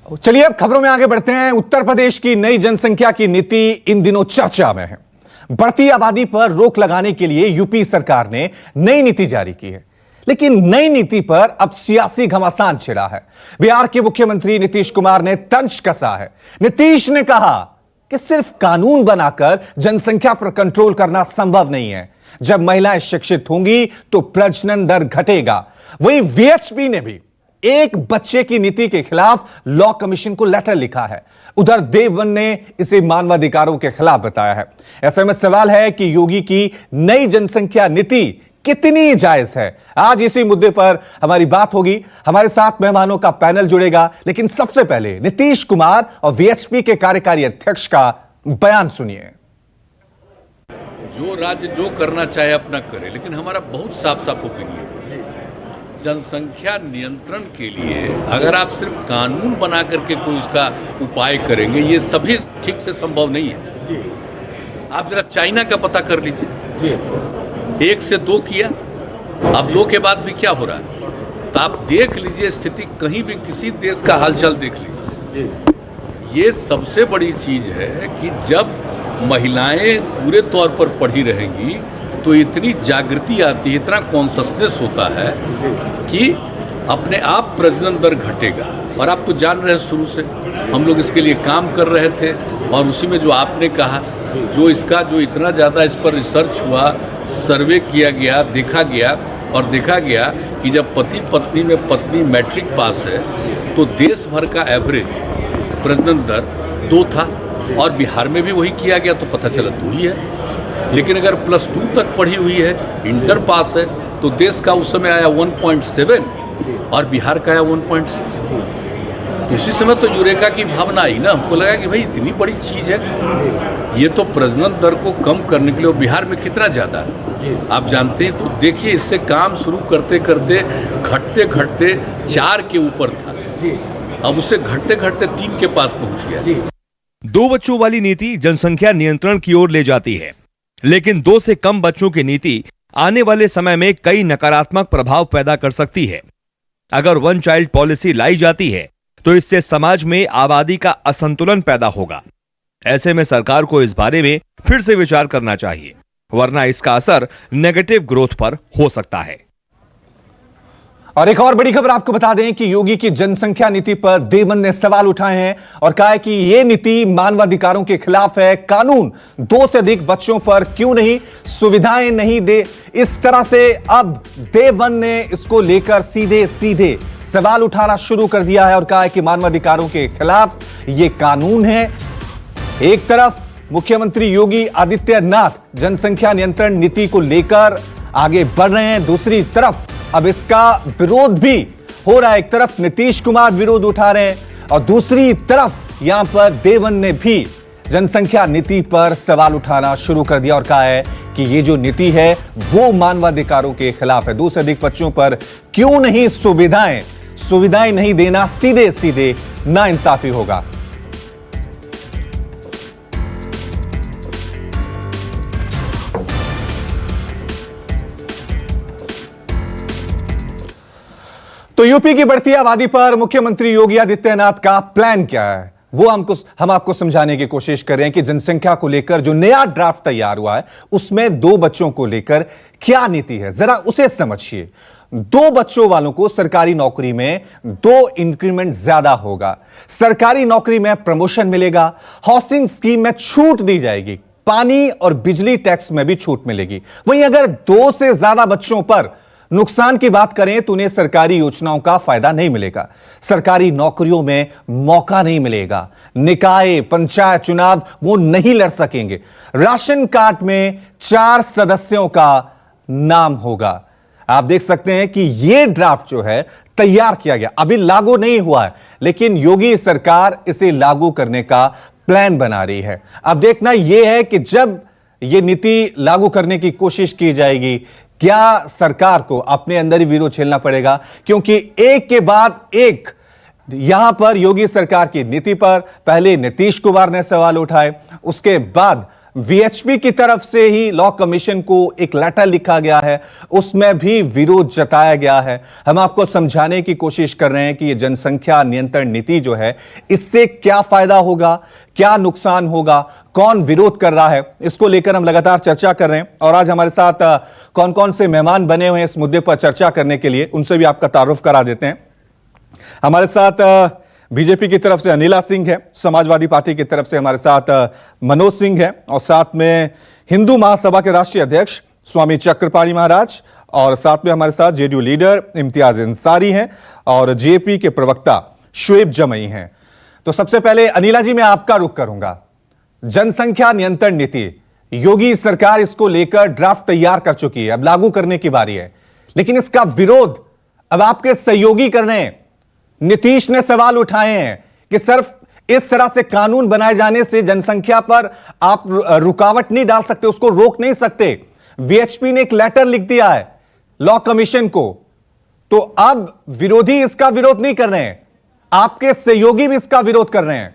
चलिए अब खबरों में आगे बढ़ते हैं। उत्तर प्रदेश की नई जनसंख्या की नीति इन दिनों चर्चा में है। बढ़ती आबादी पर रोक लगाने के लिए यूपी सरकार ने नई नीति जारी की है, लेकिन नई नीति पर अब सियासी घमासान छिड़ा है। बिहार के मुख्यमंत्री नीतीश कुमार ने तंज कसा है। नीतीश ने कहा कि सिर्फ कानून बनाकर जनसंख्या पर कंट्रोल करना संभव नहीं है। जब महिलाएं शिक्षित होंगी तो प्रजनन दर घटेगा। वहीं वीएचपी ने भी एक बच्चे की नीति के खिलाफ लॉ कमीशन को लेटर लिखा है। उधर देवबंद ने इसे मानवाधिकारों के खिलाफ बताया है। ऐसे में सवाल है कि योगी की नई जनसंख्या नीति कितनी जायज है। आज इसी मुद्दे पर हमारी बात होगी। हमारे साथ मेहमानों का पैनल जुड़ेगा, लेकिन सबसे पहले नीतीश कुमार और वीएचपी के कार्यकारी अध्यक्ष का बयान सुनिए। जो राज्य जो करना चाहे अपना करे, लेकिन हमारा बहुत साफ साफ ओपिनियन, जनसंख्या नियंत्रण के लिए अगर आप सिर्फ कानून बना करके कोई उसका उपाय करेंगे, ये सभी ठीक से संभव नहीं है। आप जरा चाइना का पता कर लीजिए, 1 से 2 किया, अब 2 के बाद भी क्या हो रहा है। तो आप देख लीजिए स्थिति, कहीं भी किसी देश का हालचाल देख लीजिए। ये सबसे बड़ी चीज है कि जब महिलाएं पूरे तौर पर पढ़ी रहेंगी तो इतनी जागृति आती है, इतना कॉन्शसनेस होता है कि अपने आप प्रजनन दर घटेगा। और आप तो जान रहे हैं, शुरू से हम लोग इसके लिए काम कर रहे थे, और उसी में जो आपने कहा, जो इतना ज़्यादा इस पर रिसर्च हुआ, सर्वे किया गया, देखा गया, और देखा गया कि जब पति पत्नी में पत्नी मैट्रिक पास है तो देश भर का एवरेज प्रजनन दर 2 था, और बिहार में भी वही किया गया तो पता चला 2 ही है। लेकिन अगर +2 तक पढ़ी हुई है, इंटर पास है, तो देश का उस समय आया 1.7 और बिहार का आया 1.6। तो इसी समय तो यूरेका की भावना आई ना, हमको लगा कि भाई इतनी बड़ी चीज़ है, ये तो प्रजनन दर को कम करने के लिए। बिहार में कितना ज़्यादा है आप जानते हैं। तो देखिए, इससे काम शुरू करते करते घटते घटते 4 के ऊपर था, अब उससे घटते घटते 3 के पास पहुँच गया। 2 बच्चों वाली नीति जनसंख्या नियंत्रण की ओर ले जाती है, लेकिन 2 से कम बच्चों की नीति आने वाले समय में कई नकारात्मक प्रभाव पैदा कर सकती है। अगर 1 चाइल्ड पॉलिसी लाई जाती है तो इससे समाज में आबादी का असंतुलन पैदा होगा। ऐसे में सरकार को इस बारे में फिर से विचार करना चाहिए, वरना इसका असर नेगेटिव ग्रोथ पर हो सकता है। और एक और बड़ी खबर आपको बता दें कि योगी की जनसंख्या नीति पर देवबंद ने सवाल उठाए हैं और कहा है कि यह नीति मानवाधिकारों के खिलाफ है। कानून 2 से अधिक बच्चों पर क्यों नहीं सुविधाएं नहीं दे, इस तरह से अब देवबंद ने इसको लेकर सीधे सीधे सवाल उठाना शुरू कर दिया है और कहा है कि मानवाधिकारों के खिलाफ यह कानून है। एक तरफ मुख्यमंत्री योगी आदित्यनाथ जनसंख्या नियंत्रण नीति को लेकर आगे बढ़ रहे हैं, दूसरी तरफ अब इसका विरोध भी हो रहा है। एक तरफ नीतीश कुमार विरोध उठा रहे हैं और दूसरी तरफ यहां पर देवबंद ने भी जनसंख्या नीति पर सवाल उठाना शुरू कर दिया और कहा है कि ये जो नीति है वो मानवाधिकारों के खिलाफ है। 2 से अधिक बच्चों पर क्यों नहीं सुविधाएं नहीं देना सीधे सीधे नाइंसाफी होगा। तो यूपी की बढ़ती आबादी पर मुख्यमंत्री योगी आदित्यनाथ का प्लान क्या है, वो हम आपको समझाने की कोशिश कर रहे हैं कि जनसंख्या को लेकर जो नया ड्राफ्ट तैयार हुआ है उसमें 2 बच्चों को लेकर क्या नीति है, जरा उसे समझिए। 2 बच्चों वालों को सरकारी नौकरी में 2 इंक्रीमेंट ज्यादा होगा, सरकारी नौकरी में प्रमोशन मिलेगा, हाउसिंग स्कीम में छूट दी जाएगी, पानी और बिजली टैक्स में भी छूट मिलेगी। वहीं अगर 2 से ज्यादा बच्चों पर नुकसान की बात करें तो उन्हें सरकारी योजनाओं का फायदा नहीं मिलेगा, सरकारी नौकरियों में मौका नहीं मिलेगा, निकाय पंचायत चुनाव वो नहीं लड़ सकेंगे, राशन कार्ड में 4 सदस्यों का नाम होगा। आप देख सकते हैं कि यह ड्राफ्ट जो है तैयार किया गया, अभी लागू नहीं हुआ है, लेकिन योगी सरकार इसे लागू करने का प्लान बना रही है। अब देखना यह है कि जब यह नीति लागू करने की कोशिश की जाएगी, क्या सरकार को अपने अंदर ही विरोध झेलना पड़ेगा, क्योंकि एक के बाद एक यहां पर योगी सरकार की नीति पर पहले नीतीश कुमार ने सवाल उठाए, उसके बाद वीएचपी की तरफ से ही लॉ कमीशन को एक लेटर लिखा गया है, उसमें भी विरोध जताया गया है। हम आपको समझाने की कोशिश कर रहे हैं कि यह जनसंख्या नियंत्रण नीति जो है, इससे क्या फायदा होगा, क्या नुकसान होगा, कौन विरोध कर रहा है, इसको लेकर हम लगातार चर्चा कर रहे हैं। और आज हमारे साथ कौन कौन से मेहमान बने हुए हैं इस मुद्दे पर चर्चा करने के लिए, उनसे भी आपका तारुफ करा देते हैं। हमारे साथ बीजेपी की तरफ से अनिला सिंह है, समाजवादी पार्टी की तरफ से हमारे साथ मनोज सिंह है, और साथ में हिंदू महासभा के राष्ट्रीय अध्यक्ष स्वामी चक्रपाणी महाराज, और साथ में हमारे साथ जेडीयू लीडर इम्तियाज अंसारी हैं, और जेपी के प्रवक्ता शुएब जमई हैं। तो सबसे पहले अनिला जी, मैं आपका रुख करूंगा। जनसंख्या नियंत्रण नीति, योगी सरकार इसको लेकर ड्राफ्ट तैयार कर चुकी है, अब लागू करने की बारी है, लेकिन इसका विरोध अब आपके सहयोगी कर रहे हैं। नीतीश ने सवाल उठाए हैं कि सिर्फ इस तरह से कानून बनाए जाने से जनसंख्या पर आप रुकावट नहीं डाल सकते, उसको रोक नहीं सकते। वीएचपी ने एक लेटर लिख दिया है लॉ कमीशन को, तो अब विरोधी इसका विरोध नहीं कर रहे हैं, आपके सहयोगी भी इसका विरोध कर रहे हैं।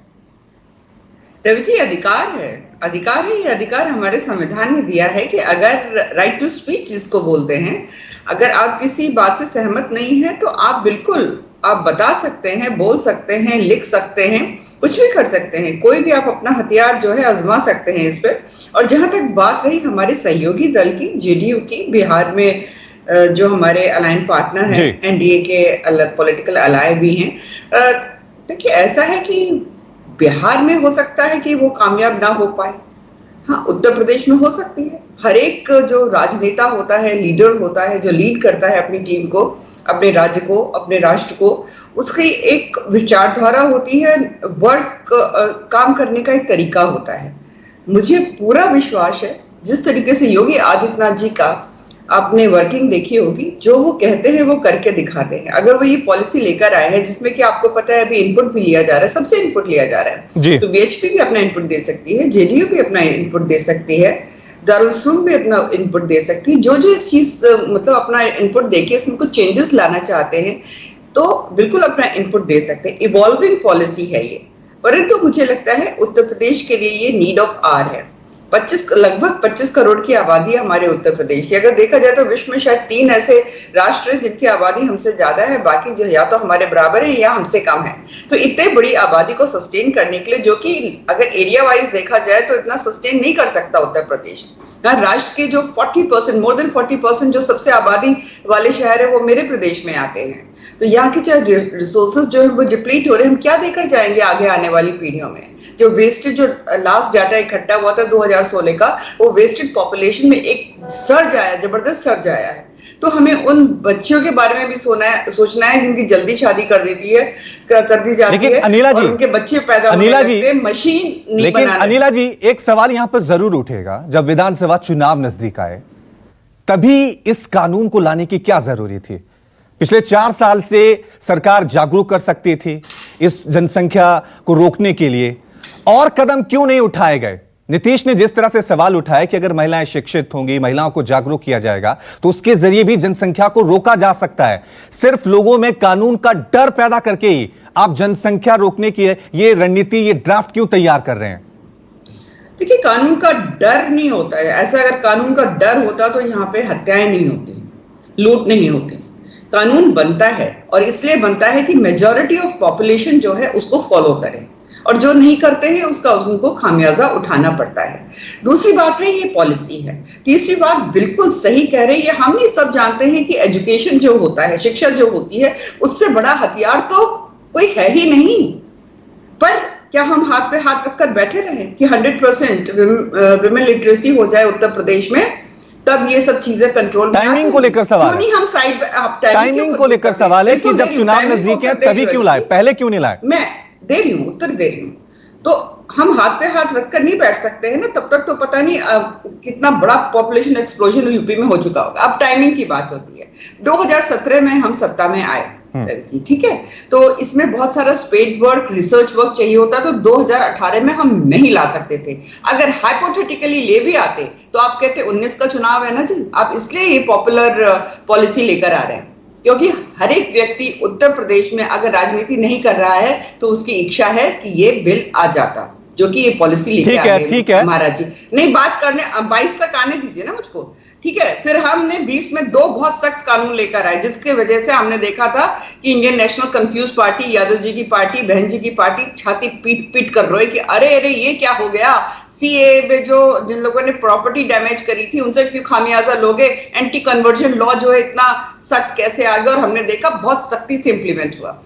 रवि जी, अधिकार है ये अधिकार हमारे संविधान ने दिया है कि अगर राइट टू स्पीच जिसको बोलते हैं, अगर आप किसी बात से सहमत नहीं है तो आप बिल्कुल आप बता सकते हैं, बोल सकते हैं, लिख सकते हैं, कुछ भी कर सकते हैं। कोई भी आप अपना हथियार जो है आजमा सकते हैं इस पे। और जहां तक बात रही हमारे सहयोगी दल की, जेडीयू की, बिहार में जो हमारे अलायंस पार्टनर हैं, एनडीए के पॉलिटिकल अलाय भी हैं, देखिए ऐसा है कि बिहार में हो सकता है कि वो कामयाब ना हो पाए, हाँ उत्तर प्रदेश में हो सकती है। हर एक जो राजनेता होता है, लीडर होता है, जो लीड करता है अपनी टीम को, अपने राज्य को, अपने राष्ट्र को, उसकी एक विचारधारा होती है, काम करने का एक तरीका होता है। मुझे पूरा विश्वास है जिस तरीके से योगी आदित्यनाथ जी का आपने वर्किंग देखी होगी, जो वो कहते हैं वो करके दिखाते हैं। अगर वो ये पॉलिसी लेकर आए हैं जिसमें कि आपको पता है अभी इनपुट भी लिया जा रहा है, सबसे इनपुट लिया जा रहा है, तो वीएचपी भी अपना इनपुट दे सकती है, जेडीयू भी अपना इनपुट दे सकती है, दारुल भी अपना इनपुट दे सकती है। जो इस चीज मतलब अपना इनपुट देके इसमें कुछ चेंजेस लाना चाहते हैं तो बिल्कुल अपना इनपुट दे सकते हैं। इवॉल्विंग पॉलिसी है ये, परंतु मुझे लगता है उत्तर प्रदेश के लिए ये नीड ऑफ आर है। लगभग 25 करोड़ की आबादी है हमारे उत्तर प्रदेश की। अगर देखा जाए तो विश्व में शायद 3 ऐसे राष्ट्र हैं जिनकी आबादी हमसे ज्यादा है, बाकी जो या तो हमारे बराबर है या हमसे कम है। तो इतने बड़ी आबादी को सस्टेन करने के लिए, जो कि अगर एरिया वाइज देखा जाए तो इतना सस्टेन नहीं कर सकता उत्तर प्रदेश। राष्ट्र के जो 40%, मोर देन 40% जो सबसे आबादी वाले शहर है वो मेरे प्रदेश में आते हैं। तो यहाँ के चाहे रिसोर्सेज जो है वो डिप्लीट हो रहे हैं, हम क्या देकर जाएंगे आगे आने वाली पीढ़ियों में। जो वेस्टेड, जो लास्ट डाटा इकट्ठा हुआ था 2016 का, वो वेस्टेड पॉपुलेशन में एक सर्ज आया, जबरदस्त सर्ज आया है। तो हमें उन बच्चियों के बारे में भी सोचना है जिनकी जल्दी शादी कर दी जाती है, अनिला जी, और उनके बच्चे पैदा होने लगते हैं, मशीन नहीं लेकिन बनाना। अनिला जी, एक सवाल यहां पर जरूर उठेगा, जब विधानसभा चुनाव नजदीक आए तभी इस कानून को लाने की क्या जरूरी थी? पिछले 4 साल से सरकार जागरूक कर सकती थी इस जनसंख्या को रोकने के लिए, और कदम क्यों नहीं उठाए गए? नीतीश ने जिस तरह से सवाल उठाया कि अगर महिलाएं शिक्षित होंगी, महिलाओं को जागरूक किया जाएगा, तो उसके जरिए भी जनसंख्या को रोका जा सकता है। सिर्फ लोगों में कानून का डर पैदा करके ही आप जनसंख्या रोकने की ये रणनीति, ये ड्राफ्ट क्यों तैयार कर रहे हैं? देखिए, कानून का डर नहीं होता है ऐसा। अगर कानून का डर होता तो यहाँ पे हत्याएं नहीं होती, लूट नहीं होती। कानून बनता है और इसलिए बनता है कि मेजॉरिटी ऑफ पॉपुलेशन जो है उसको फॉलो करे, और जो नहीं करते हैं उसका उनको खामियाजा उठाना पड़ता है। दूसरी बात है ये पॉलिसी है। तीसरी बात बिल्कुल सही कह रहे हैं, हम नहीं सब जानते हैं कि एजुकेशन जो होता है, शिक्षा जो होती है, उससे बड़ा हथियार तो कोई है ही नहीं। पर क्या हम हाथ पे हाथ रखकर बैठे रहे कि 100% विमेन लिटरेसी हो जाए उत्तर प्रदेश में, तब ये सब चीजें कंट्रोल में आ जाएंगी? टाइमिंग को लेकर सवाल है। नहीं, हम साइड टाइमिंग को लेकर सवाल है कि जब चुनाव नजदीक है तभी क्यों लाए, पहले क्यों नहीं लाए? मैं दे रही हूँ, उत्तर दे रही हूँ। तो हम हाथ पे हाथ रखकर नहीं बैठ सकते हैं ना, तब तक तो पता नहीं कितना बड़ा पॉपुलेशन एक्सप्लोजन यूपी में हो चुका होगा। अब टाइमिंग की बात होती है। 2017 में हम सत्ता में आए, ठीक है, तो इसमें बहुत सारा स्पेड वर्क, रिसर्च वर्क चाहिए होता, तो 2018 में हम नहीं ला सकते थे। अगर हाइपोथेटिकली ले भी आते तो आप कहते 19 का चुनाव है ना जी, आप इसलिए ये पॉपुलर पॉलिसी लेकर आ रहे हैं, क्योंकि हर एक व्यक्ति उत्तर प्रदेश में अगर राजनीति नहीं कर रहा है तो उसकी इच्छा है कि ये बिल आ जाता। जो कि ये पॉलिसी लेके ठीक आ है, गए ठीक है। महाराज जी। नहीं, बात करने 22 तक आने दीजिए ना मुझको, ठीक है। फिर हमने 20 में 2 बहुत सख्त कानून लेकर आए, जिसके वजह से हमने देखा था कि Indian national confuse party, Yadav ji की पार्टी, बहन जी की पार्टी छाती पीट पीट कर रोए कि अरे अरे ये क्या हो गया, सीए में जो जिन लोगों ने प्रॉपर्टी डैमेज करी थी उनसे क्यों खामियाजा लोगे, एंटी कन्वर्जन लॉ जो है इतना सख्त कैसे आ गया, और हमने देखा बहुत सख्ती से इंप्लीमेंट हुआ।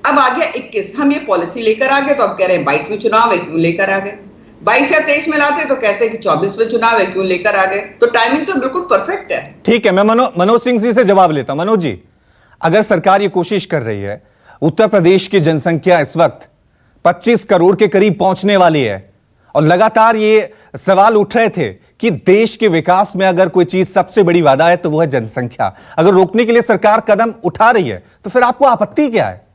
अब आ गया 21, हम ये पॉलिसी लेकर आ गए, तो अब कह रहे हैं 22 में चुनाव है, क्यों लेकर आ गए। 22 या 23 में लाते तो कहते हैं कि 24 में चुनाव है, क्यों लेकर आ गए। तो टाइमिंग तो बिल्कुल परफेक्ट है। ठीक है, मैं मनोज सिंह जी से जवाब लेता हूं। मनोज जी, अगर सरकार ये कोशिश कर रही है, उत्तर प्रदेश की जनसंख्या इस वक्त 25 करोड़ के करीब पहुंचने वाली है, और लगातार ये सवाल उठ रहे थे कि देश के विकास में अगर कोई चीज सबसे बड़ी बाधा है तो वो है जनसंख्या। अगर रोकने के लिए सरकार कदम उठा रही है तो फिर आपको आपत्ति क्या है?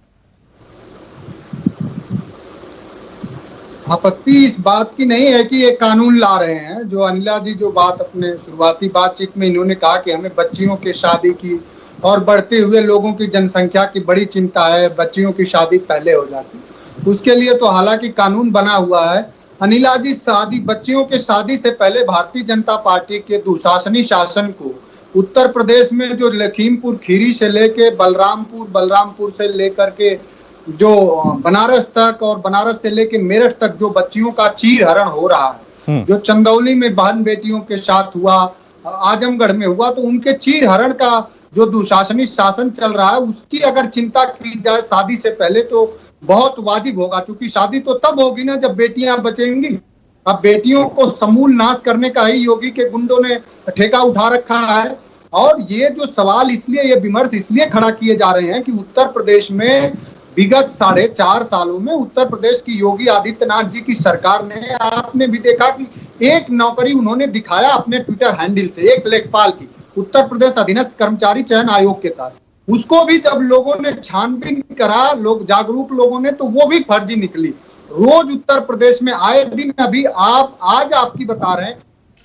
आपत्ति इस बात की नहीं है कि ये कानून ला रहे हैं। जो अनिला जी जो बात अपने शुरुआती बातचीत में इन्होंने कहा कि हमें बच्चियों की शादी की और बढ़ते हुए लोगों की जनसंख्या की बड़ी चिंता है, बच्चियों की शादी पहले हो जाती, उसके लिए तो हालांकि कानून बना हुआ है। अनिला जी, शादी, बच्चियों के शादी से पहले भारतीय जनता पार्टी के दुशासनी शासन को उत्तर प्रदेश में जो लखीमपुर खीरी से लेके बलरामपुर से लेकर के जो बनारस तक और बनारस से लेके मेरठ तक जो बच्चियों का चीर हरण हो रहा है, जो चंदौली में बहन बेटियों के साथ हुआ, आजमगढ़ में हुआ, तो उनके चीर हरण का जो दुशासनी शासन चल रहा है उसकी अगर चिंता की जाए शादी से पहले तो बहुत वाजिब होगा, क्योंकि शादी तो तब होगी ना जब बेटियां बचेंगी। अब बेटियों को समूल नाश करने का ही योगी के गुंडों ने ठेका उठा रखा है। और ये जो सवाल इसलिए, ये विमर्श इसलिए खड़ा किए जा रहे हैं कि उत्तर प्रदेश में विगत 4.5 सालों में उत्तर प्रदेश की योगी आदित्यनाथ जी की सरकार ने, आपने भी देखा कि एक नौकरी उन्होंने दिखाया अपने ट्विटर हैंडल से, एक लेखपाल की, उत्तर प्रदेश अधीनस्थ कर्मचारी चयन आयोग के तहत। उसको भी जब लोगों ने छानबीन करा, लोग जागरूक लोगों ने, तो वो भी फर्जी निकली। रोज उत्तर प्रदेश में आए दिन, अभी आप आज आपकी बता रहे हैं,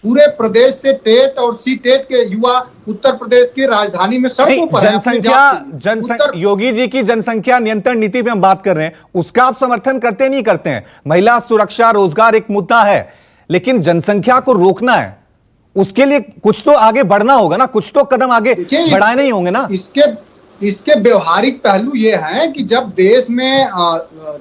पूरे प्रदेश से टेट और सी टेट के युवा उत्तर प्रदेश की राजधानी में सड़कों पर जनसंख्या योगी जी की जनसंख्या नियंत्रण नीति पे हम बात कर रहे हैं, उसका आप समर्थन करते नहीं करते हैं? महिला सुरक्षा, रोजगार एक मुद्दा है, लेकिन जनसंख्या को रोकना है, उसके लिए कुछ तो आगे बढ़ना होगा ना, कुछ तो कदम आगे बढ़ाने ही होंगे ना। इसके व्यवहारिक पहलू ये हैं कि जब देश में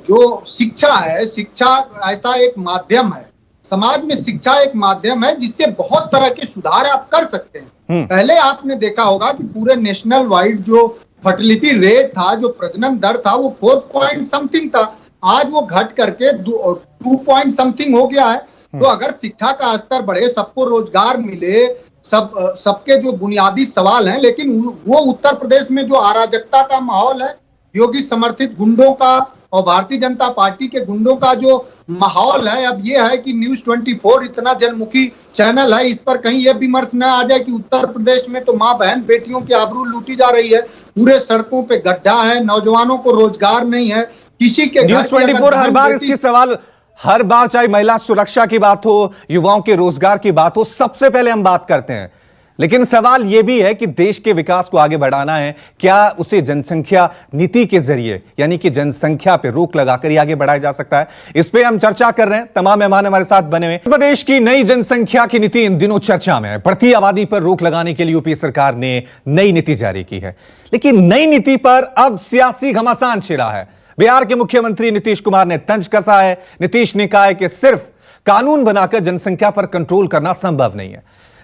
जो शिक्षा है, शिक्षा ऐसा एक माध्यम है, समाज में शिक्षा एक माध्यम है जिससे बहुत तरह के सुधार आप कर सकते हैं। पहले आपने देखा होगा कि पूरे नेशनल वाइड जो फर्टिलिटी रेट था, जो प्रजनन दर था, वो 4 पॉइंट समथिंग था, आज वो घट करके 2 पॉइंट समथिंग हो गया है। तो अगर शिक्षा का स्तर बढ़े, सबको रोजगार मिले, सबके जो बुनियादी सवाल हैं, लेकिन वो उत्तर प्रदेश में जो अराजकता का माहौल है, योगी समर्थित गुंडों का और भारतीय जनता पार्टी के गुंडों का जो माहौल है, अब ये है कि न्यूज 24 इतना जनमुखी चैनल है, इस पर कहीं ये विमर्श न आ जाए कि उत्तर प्रदेश में तो मां बहन बेटियों की आबरू लूटी जा रही है, पूरे सड़कों पे गड्ढा है, नौजवानों को रोजगार नहीं है, किसी के न्यूज 24 हर बार इसकी सवाल, हर बार चाहे महिला सुरक्षा की बात हो, युवाओं के रोजगार की बात हो, सबसे पहले हम बात करते हैं। लेकिन सवाल यह भी है कि देश के विकास को आगे बढ़ाना है, क्या उसे जनसंख्या नीति के जरिए, यानी कि जनसंख्या पे रोक लगाकर ही आगे बढ़ाया जा सकता है? इस पे हम चर्चा कर रहे हैं, तमाम मेहमान हमारे साथ बने हुए। प्रदेश की नई जनसंख्या की नीति इन दिनों चर्चा में है। बढ़ती आबादी पर रोक लगाने के लिए यूपी सरकार ने नई नीति जारी की है, लेकिन नई नीति पर अब सियासी घमासान छिड़ा है। बिहार के मुख्यमंत्री नीतीश कुमार ने तंज कसा है। नीतीश ने कहा है कि सिर्फ कानून बनाकर जनसंख्या पर कंट्रोल करना संभव नहीं है।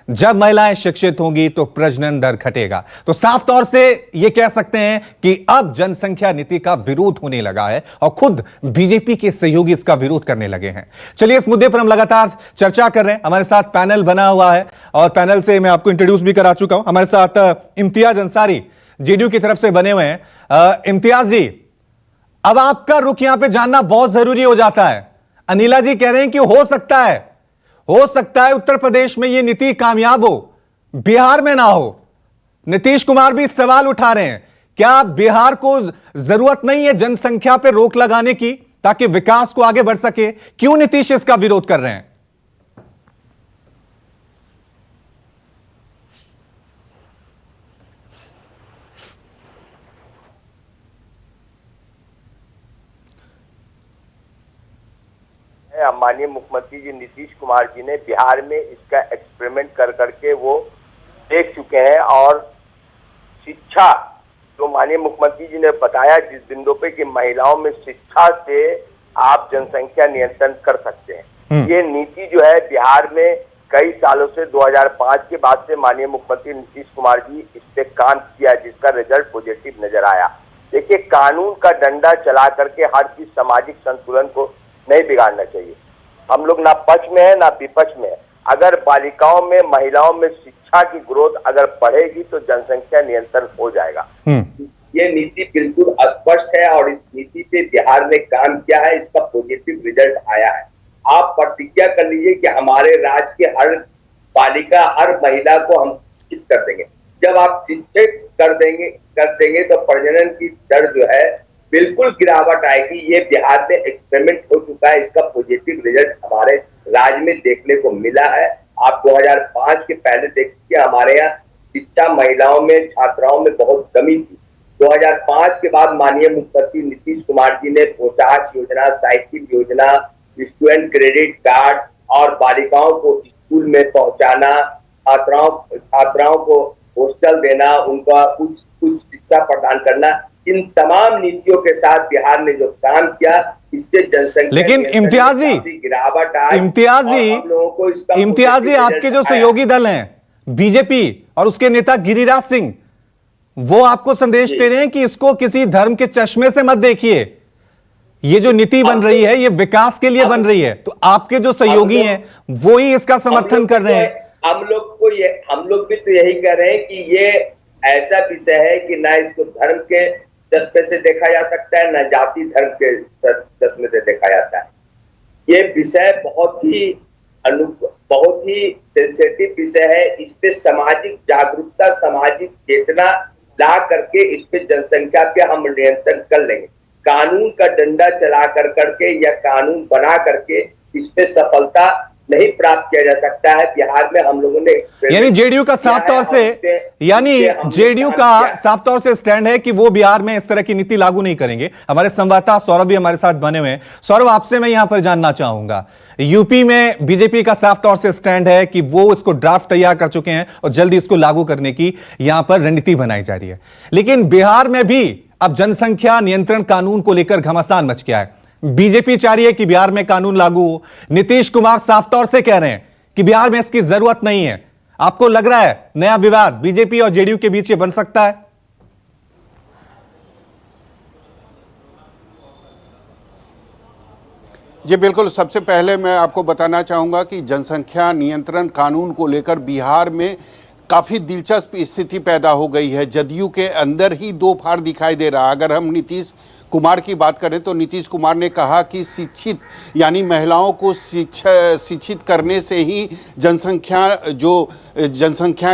जब महिलाएं शिक्षित होंगी तो प्रजनन दर घटेगा। तो साफ तौर से यह कह सकते हैं कि अब जनसंख्या नीति का विरोध होने लगा है और खुद बीजेपी के सहयोगी इसका विरोध करने लगे हैं। चलिए, इस मुद्दे पर हम लगातार चर्चा कर रहे हैं। हमारे साथ पैनल बना हुआ है और पैनल से मैं आपको इंट्रोड्यूस भी करा चुका हूं। हमारे साथ इम्तियाज अंसारी जेडीयू की तरफ से बने हुए हैं। इम्तियाज जी, अब आपका रुख यहां पे जानना बहुत जरूरी हो जाता है। अनिला जी कह रहे हैं कि हो सकता है उत्तर प्रदेश में यह नीति कामयाब हो, बिहार में ना हो। नीतीश कुमार भी सवाल उठा रहे हैं, क्या बिहार को जरूरत नहीं है जनसंख्या पे रोक लगाने की ताकि विकास को आगे बढ़ सके? क्यों नीतीश इसका विरोध कर रहे हैं? माननीय मुख्यमंत्री जी नीतीश कुमार जी ने बिहार में इसका एक्सपेरिमेंट कर करके वो देख चुके हैं। और शिक्षा जो माननीय मुख्यमंत्री जी ने बताया जिस बिंदु पे कि महिलाओं में शिक्षा से आप जनसंख्या नियंत्रण कर सकते हैं, ये नीति जो है बिहार में कई सालों से 2005 के बाद से माननीय मुख्यमंत्री नीतीश कुमार जी इस पे काम किया, जिसका रिजल्ट पॉजिटिव नजर आया। देखिए, कानून का डंडा चला करके हर चीज सामाजिक संतुलन को नहीं बिगाड़ना चाहिए। हम लोग ना पक्ष में है ना विपक्ष में है। अगर बालिकाओं में महिलाओं में शिक्षा की ग्रोथ अगर बढ़ेगी तो जनसंख्या नियंत्रण हो जाएगा। ये नीति बिल्कुल स्पष्ट है और इस नीति पे बिहार ने काम किया है, इसका पॉजिटिव रिजल्ट आया है। आप प्रतिज्ञा कर लीजिए कि हमारे राज्य के हर बालिका हर महिला को हम शिक्षित कर देंगे। जब आप शिक्षित कर देंगे तो प्रजनन की दर जो है बिल्कुल गिरावट आएगी। ये बिहार में एक्सपेरिमेंट हो चुका है, इसका पॉजिटिव रिजल्ट हमारे राज्य में देखने को मिला है। आप 2005 के पहले देखिए, हमारे यहाँ शिक्षा महिलाओं में छात्राओं में बहुत कमी थी। 2005 के बाद माननीय मुख्यमंत्री नीतीश कुमार जी ने पोशाक योजना, साइकिल योजना, स्टूडेंट क्रेडिट कार्ड और बालिकाओं को स्कूल में पहुंचाना, छात्राओं को हॉस्टल देना, उनका कुछ शिक्षा प्रदान करना, इन तमाम नीतियों के साथ बिहार ने जो काम किया इससे जनसंख्या लेकिन इम्तियाजी आपके जो सहयोगी दल हैं बीजेपी और उसके नेता गिरिराज सिंह, वो आपको संदेश दे रहे हैं कि इसको किसी धर्म के चश्मे से मत देखिए, ये जो नीति बन रही है ये विकास के लिए बन रही है। तो आपके जो सहयोगी हैं वो ही इसका समर्थन कर रहे हैं। हम लोग भी तो यही कह रहे हैं कि ये ऐसा विषय है कि ना इसको धर्म के चश्मे से देखा जा सकता है, ना जाति धर्म के चश्मे से देखा जाता है। ये विषय बहुत ही सेंसिटिव विषय है। इस पे सामाजिक जागरूकता, सामाजिक चेतना ला करके इस पे जनसंख्या पे हम नियंत्रण कर लेंगे। कानून का डंडा चला करके या कानून बना करके इस पे सफलता नहीं प्राप्त किया जा सकता है। बिहार में हम लोगों ने यानी जेडीयू का साफ तौर से स्टैंड है कि वो बिहार में इस तरह की नीति लागू नहीं करेंगे। हमारे संवाददाता सौरभ भी हमारे साथ बने हुए हैं। सौरभ, आपसे मैं यहां पर जानना चाहूंगा, यूपी में बीजेपी का साफ तौर से स्टैंड है कि वो इसको ड्राफ्ट तैयार कर चुके हैं और जल्दी इसको लागू करने की यहां पर रणनीति बनाई जा रही है, लेकिन बिहार में भी अब जनसंख्या नियंत्रण कानून को लेकर घमासान मच गया है। बीजेपी चाह रही है कि बिहार में कानून लागू हो, नीतीश कुमार साफ तौर से कह रहे हैं कि बिहार में इसकी जरूरत नहीं है। आपको लग रहा है नया विवाद बीजेपी और जेडीयू के बीच ये बन सकता है? जी बिल्कुल। सबसे पहले मैं आपको बताना चाहूँगा कि जनसंख्या नियंत्रण कानून को लेकर बिहार में काफ़ी दिलचस्प स्थिति पैदा हो गई है। जदयू के अंदर ही दो फाड़ दिखाई दे रहा है। अगर हम नीतीश कुमार की बात करें तो नीतीश कुमार ने कहा कि शिक्षित यानी महिलाओं को शिक्षित करने से ही जनसंख्या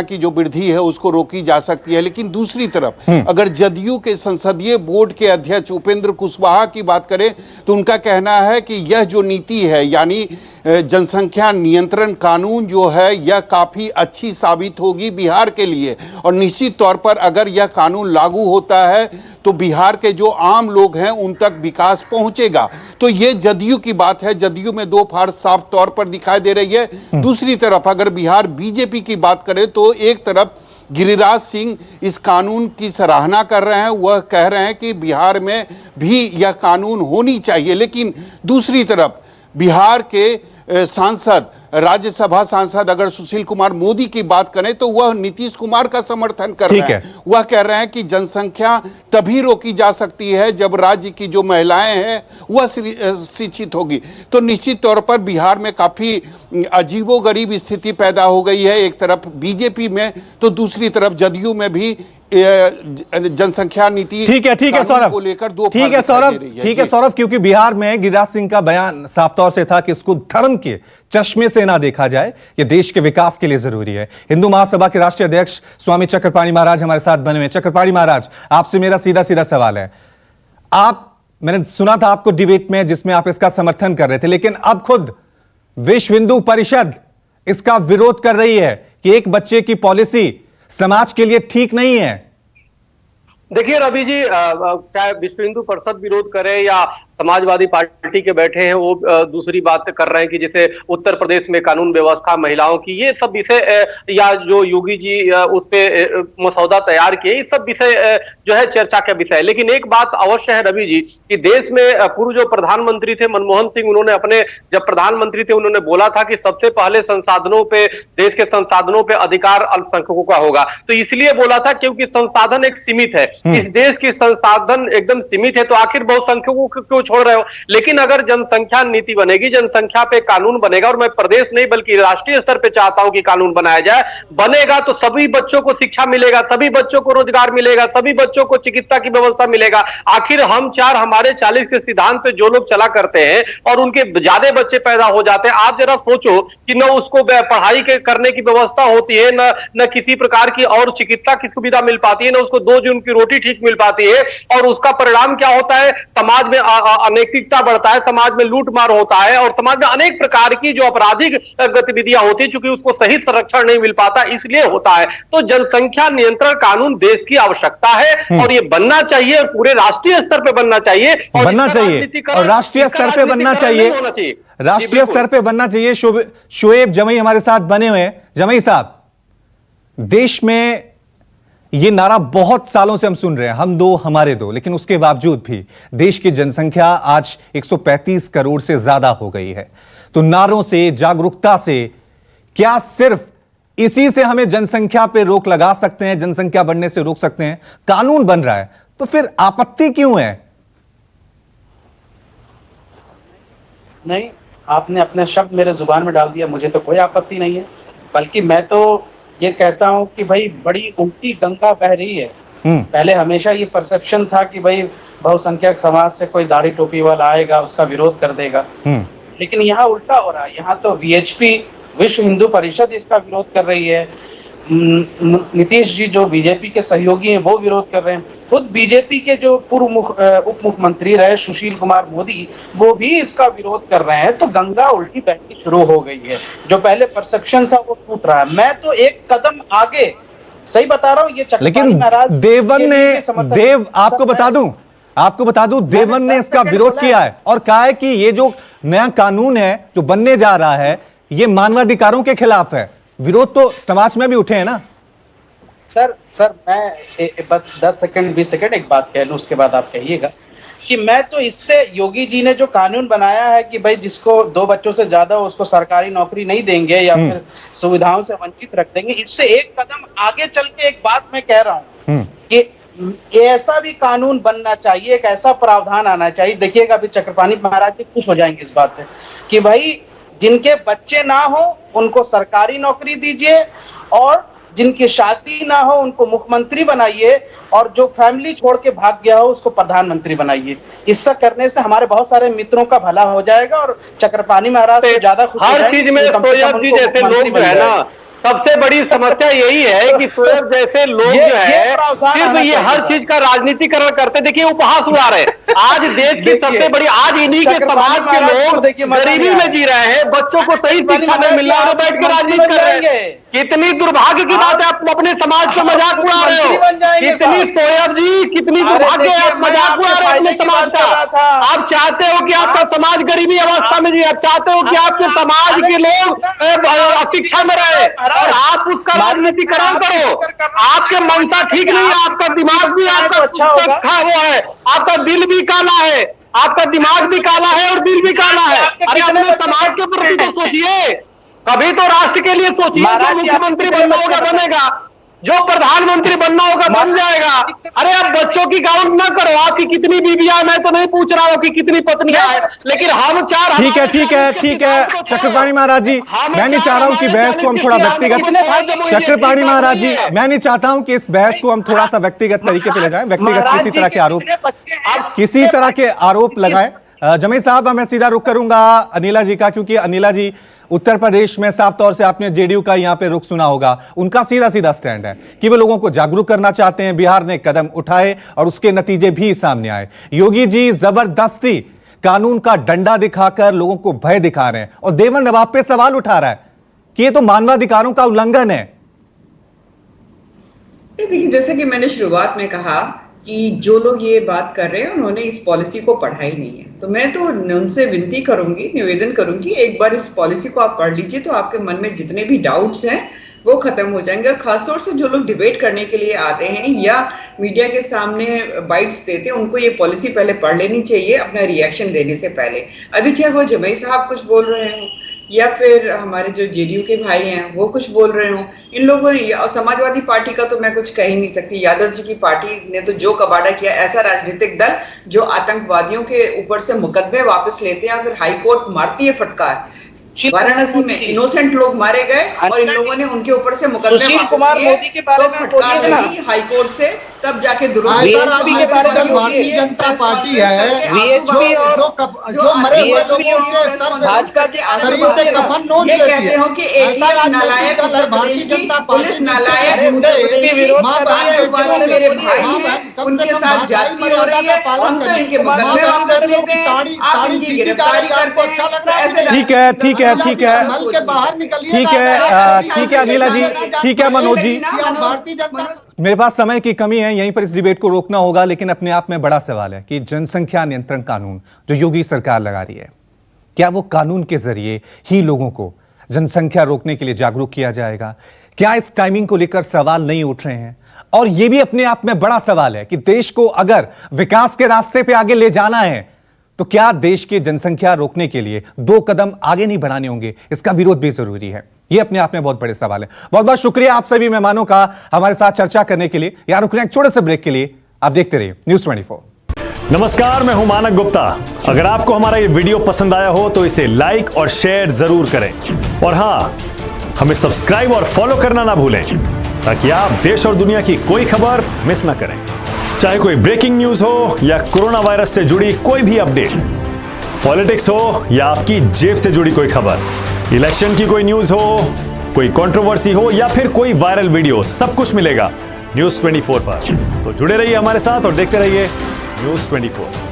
की जो वृद्धि है उसको रोकी जा सकती है। लेकिन दूसरी तरफ अगर जदयू के संसदीय बोर्ड के अध्यक्ष उपेंद्र कुशवाहा की बात करें तो उनका कहना है कि यह जो नीति है यानी जनसंख्या नियंत्रण कानून जो है यह काफ़ी अच्छी साबित होगी बिहार के लिए, और निश्चित तौर पर अगर यह कानून लागू होता है तो बिहार के जो आम लोग हैं उन तक विकास पहुंचेगा। तो ये जदयू की बात है। जदयू में दो फाड़ साफ तौर पर दिखाई दे रही है। दूसरी तरफ अगर बिहार बीजेपी की बात करें तो एक तरफ गिरिराज सिंह इस कानून की सराहना कर रहे हैं, वह कह रहे हैं कि बिहार में भी यह कानून होनी चाहिए। लेकिन दूसरी तरफ बिहार के सांसद, राज्यसभा सांसद अगर सुशील कुमार मोदी की बात करें तो वह नीतीश कुमार का समर्थन कर रहे हैं। वह कह रहे हैं कि जनसंख्या तभी रोकी जा सकती है जब राज्य की जो महिलाएं हैं वह शिक्षित होगी। तो निश्चित तौर पर बिहार में काफी अजीबोगरीब स्थिति पैदा हो गई है, एक तरफ बीजेपी में तो दूसरी तरफ जदयू में भी जनसंख्या नीति ठीक है सौरभ को लेकर दो ठीक है सौरभ, क्योंकि बिहार में गिरिराज सिंह का बयान साफ तौर से था कि इसको धर्म के चश्मे से ना देखा जाए, यह देश के विकास के लिए जरूरी है। हिंदू महासभा के राष्ट्रीय अध्यक्ष स्वामी चक्रपाणी महाराज हमारे साथ बने हुए। चक्रपाणी महाराज, आपसे मेरा सीधा सवाल है, मैंने सुना था आपको डिबेट में जिसमें आप इसका समर्थन कर रहे थे, लेकिन अब खुद विश्व हिंदू परिषद इसका विरोध कर रही है कि एक बच्चे की पॉलिसी समाज के लिए ठीक नहीं है। देखिए रवि जी, चाहे विश्व हिंदू परिषद विरोध करे या समाजवादी पार्टी के बैठे हैं वो दूसरी बात कर रहे हैं कि जैसे उत्तर प्रदेश में कानून व्यवस्था महिलाओं की, ये सब विषय या जो योगी जी उस पे मसौदा तैयार किए, ये सब विषय जो है चर्चा का विषय है। लेकिन एक बात अवश्य है रवि जी कि देश में पूर्व जो प्रधानमंत्री थे मनमोहन सिंह, उन्होंने अपने जब प्रधानमंत्री थे उन्होंने बोला था कि सबसे पहले संसाधनों पे, देश के संसाधनों पे अधिकार अल्पसंख्यकों का होगा। तो इसलिए बोला था क्योंकि संसाधन एक सीमित है, इस देश की संसाधन एकदम सीमित है, तो आखिर बहुसंख्यकों को क्यों छोड़ रहे हो। लेकिन अगर जनसंख्या नीति बनेगी, जनसंख्या पे कानून बनेगा, और मैं प्रदेश नहीं बल्कि राष्ट्रीय स्तर पे चाहता हूं कि कानून बनाया जाए, बनेगा तो सभी बच्चों को शिक्षा मिलेगा, सभी बच्चों को रोजगार मिलेगा, सभी बच्चों को चिकित्सा की व्यवस्था मिलेगा। आखिर हम चार हमारे 40 के सिद्धांत पे जो लोग चला करते हैं और उनके ज्यादा बच्चे पैदा हो जाते हैं, आप जरा सोचो कि न उसको पढ़ाई करने की व्यवस्था होती है, न किसी प्रकार की और चिकित्सा की सुविधा मिल पाती है, न उसको 2 जून की रोटी ठीक मिल पाती है, और उसका परिणाम क्या होता है, समाज में अनैतिकता बढ़ता है, समाज में लूट मार होता है, और समाज में अनेक प्रकार की जो आपराधिक गतिविधियां होती है, क्योंकि उसको सही संरक्षण नहीं मिल पाता, इसलिए होता है। तो जनसंख्या नियंत्रण कानून देश की आवश्यकता है और ये बनना चाहिए, और पूरे राष्ट्रीय स्तर पे बनना चाहिए, और बनना चाहिए, और राष्ट्रीय स्तर पे बनना चाहिए, राष्ट्रीय स्तर पे बनना चाहिए। शोएब जमई हमारे साथ बने हुए हैं। जमई साहब, देश में ये नारा बहुत सालों से हम सुन रहे हैं, हम दो हमारे दो, लेकिन उसके बावजूद भी देश की जनसंख्या आज 135 करोड़ से ज्यादा हो गई है। तो नारों से, जागरूकता से, क्या सिर्फ इसी से हमें जनसंख्या पे रोक लगा सकते हैं, जनसंख्या बढ़ने से रोक सकते हैं? कानून बन रहा है तो फिर आपत्ति क्यों है? नहीं, आपने अपने शब्द मेरे जुबान में डाल दिया, मुझे तो कोई आपत्ति नहीं है, बल्कि मैं तो ये कहता हूं कि भाई बड़ी उल्टी गंगा बह रही है। पहले हमेशा ये परसेप्शन था कि भाई बहुसंख्यक समाज से कोई दाढ़ी टोपी वाला आएगा उसका विरोध कर देगा, लेकिन यहाँ उल्टा हो रहा है। यहाँ तो वीएचपी, विश्व हिंदू परिषद इसका विरोध कर रही है, नीतीश जी जो बीजेपी के सहयोगी हैं वो विरोध कर रहे हैं, खुद बीजेपी के जो पूर्व उप मुख्यमंत्री रहे सुशील कुमार मोदी वो भी इसका विरोध कर रहे हैं। तो गंगा उल्टी बहनी शुरू हो गई है, जो पहले परसेप्शन था वो टूट रहा है। मैं तो एक कदम आगे, सही बता रहा हूँ, ये लेकिन देवन ने, आपको बता दूं देवन ने इसका विरोध किया है और कहा है कि ये जो नया कानून है जो बनने जा रहा है ये मानवाधिकारों के खिलाफ है। विरोध तो समाज में भी उठे हैं ना सर। मैं बस 10 सेकंड 20 सेकंड एक बात कह लूं, उसके बाद आप कहिएगा कि मैं तो इससे, योगी जी ने जो कानून बनाया है कि भाई जिसको 2 बच्चों से ज्यादा हो उसको सरकारी नौकरी नहीं देंगे या फिर सुविधाओं से वंचित रख देंगे, इससे एक कदम आगे चल के एक बात मैं कह रहा हूँ कि ऐसा भी कानून बनना चाहिए, एक ऐसा प्रावधान आना चाहिए। देखिएगा अभी चक्रपाणी महाराज जी खुश हो जाएंगे इस बात पे कि भाई जिनके बच्चे ना हो उनको सरकारी नौकरी दीजिए, और जिनकी शादी ना हो उनको मुख्यमंत्री बनाइए, और जो फैमिली छोड़ के भाग गया हो उसको प्रधानमंत्री बनाइए। इससे करने से हमारे बहुत सारे मित्रों का भला हो जाएगा और चक्रपाणी महाराज से ज्यादा खुश हर चीज में शोएब जी जैसे लोग जो है ना, सबसे बड़ी समस्या यही है कि शोएब जैसे लोग जो है सिर्फ ये हर चीज का राजनीतिकरण करते। देखिए उपहास उड़ा रहे हैं आज देश की सबसे बड़ी, आज इन्हीं के समाज के लोग गरीबी में जी रहे हैं, बच्चों को सही शिक्षा नहीं मिल रहा है, बैठ के राजनीति कर रहे हैं। कितनी दुर्भाग्य की बात है, आप अपने समाज का मजाक उड़ा रहे हो। कितनी शोएब जी, कितनी दुर्भाग्य है, आप मजाक उड़ा रहे हो अपने समाज का। आप चाहते हो कि आपका समाज गरीबी अवस्था में जी, आप चाहते हो कि आपके समाज के लोग शिक्षा में रहे और आप उसका राजनीतिकरण करो। आपके मनसा ठीक नहीं है, आपका दिमाग भी आपका अच्छा वो है, आपका दिल भी काला है, आपका दिमाग भी काला है और दिल भी काला है। अरे अपने समाज के प्रति तो सोचिए, कभी तो राष्ट्र के लिए सोचिए। जो मुख्यमंत्री बनना होगा बनेगा, जो प्रधानमंत्री बनना होगा बन जाएगा। अरे आप बच्चों की काउंट ना करो, आपकी कितनी बीबियां, मैं तो नहीं पूछ रहा हूँ कि कितनी पत्नियां हैं, लेकिन हम चार। ठीक है चक्रपाणी महाराज जी, मैं नहीं चाह रहा हूं कि बहस को हम थोड़ा व्यक्तिगत, चक्रपाणी महाराज जी मैं नहीं चाहता हूं कि इस बहस को हम थोड़ा सा व्यक्तिगत तरीके पे ले जाएं, व्यक्तिगत किसी तरह के आरोप लगाएं। जमी साहब मैं सीधा रुख करूंगा अनिला जी का, क्योंकि अनिला जी उत्तर प्रदेश में साफ तौर से आपने जेडीयू का यहां पे रुख सुना होगा, उनका सीधा सीधा स्टैंड है कि वो लोगों को जागरूक करना चाहते हैं। बिहार ने कदम उठाए और उसके नतीजे भी सामने आए। योगी जी जबरदस्ती कानून का डंडा दिखाकर लोगों को भय दिखा रहे हैं और देवन नवाब पे सवाल उठा रहा है कि ये तो मानवाधिकारों का उल्लंघन है। देखिए, जैसे कि मैंने शुरुआत में कहा कि जो लोग ये बात कर रहे हैं उन्होंने इस पॉलिसी को पढ़ा ही नहीं है। तो मैं तो उनसे विनती करूंगी, निवेदन करूंगी, एक बार इस पॉलिसी को आप पढ़ लीजिए तो आपके मन में जितने भी डाउट्स हैं वो खत्म हो जाएंगे। और खासतौर से जो लोग डिबेट करने के लिए आते हैं या मीडिया के सामने बाइट्स देते हैं, उनको ये पॉलिसी पहले पढ़ लेनी चाहिए अपना रिएक्शन देने से पहले। अभी चाहे वो जमई साहब कुछ बोल रहे हों या फिर हमारे जो जेडीयू के भाई हैं वो कुछ बोल रहे हों, इन लोगों ने, और समाजवादी पार्टी का तो मैं कुछ कह ही नहीं सकती। यादव जी की पार्टी ने तो जो कबाड़ा किया, ऐसा राजनीतिक दल जो आतंकवादियों के ऊपर से मुकदमे वापस लेते हैं, फिर हाईकोर्ट मारती है फटकार। वाराणसी में इनोसेंट लोग मारे गए और इन लोगों ने उनके ऊपर से मुकदमे वापस लिए, तो फटकार लगी हाईकोर्ट से, तब जाके दुरुस्त। भारतीय जनता पार्टी है जो मरे हुए लोगों के भाजपा के ये कहते हो कि एटीएस नालायक उत्तर प्रदेश की, पुलिस नालायक उत्तर प्रदेश की, आतंकवादी मेरे भाई हैं, उनके साथ जाति हो रही है, हम तो इनके मुकदमे वापस लेते हैं, आप इनकी गिरफ्तारी करते हैं। तो ऐसे ठीक है, ठीक है, ठीक है, ठीक है, ठीक है अनिला जी, ठीक है मनोज जी, मेरे पास समय की कमी है, यहीं पर इस डिबेट को रोकना होगा। लेकिन अपने आप में बड़ा सवाल है कि जनसंख्या नियंत्रण कानून जो योगी सरकार लगा रही है, क्या वो कानून के जरिए ही लोगों को जनसंख्या रोकने के लिए जागरूक किया जाएगा? क्या इस टाइमिंग को लेकर सवाल नहीं उठ रहे हैं? और यह भी अपने आप में बड़ा सवाल है कि देश को अगर विकास के रास्ते पर आगे ले जाना है तो क्या देश की जनसंख्या रोकने के लिए 2 कदम आगे नहीं बढ़ाने होंगे? इसका विरोध भी जरूरी है। यह अपने आप में बहुत बड़े सवाल है। बहुत बहुत शुक्रिया आप सभी मेहमानों का हमारे साथ चर्चा करने के लिए। यार रुक रहे हैं एक छोटे से ब्रेक के लिए, आप देखते रहिए न्यूज़ 24। नमस्कार, मैं हूं मानक गुप्ता। अगर आपको हमारा ये वीडियो पसंद आया हो तो इसे लाइक और शेयर जरूर करें, और हाँ, हमें सब्सक्राइब और फॉलो करना ना भूलें ताकि आप देश और दुनिया की कोई खबर मिस ना करें। चाहे कोई ब्रेकिंग न्यूज हो या कोरोना वायरस से जुड़ी कोई भी अपडेट, पॉलिटिक्स हो या आपकी जेब से जुड़ी कोई खबर, इलेक्शन की कोई न्यूज हो, कोई कंट्रोवर्सी हो या फिर कोई वायरल वीडियो, सब कुछ मिलेगा न्यूज़ 24 पर। तो जुड़े रहिए हमारे साथ और देखते रहिए न्यूज़ 24।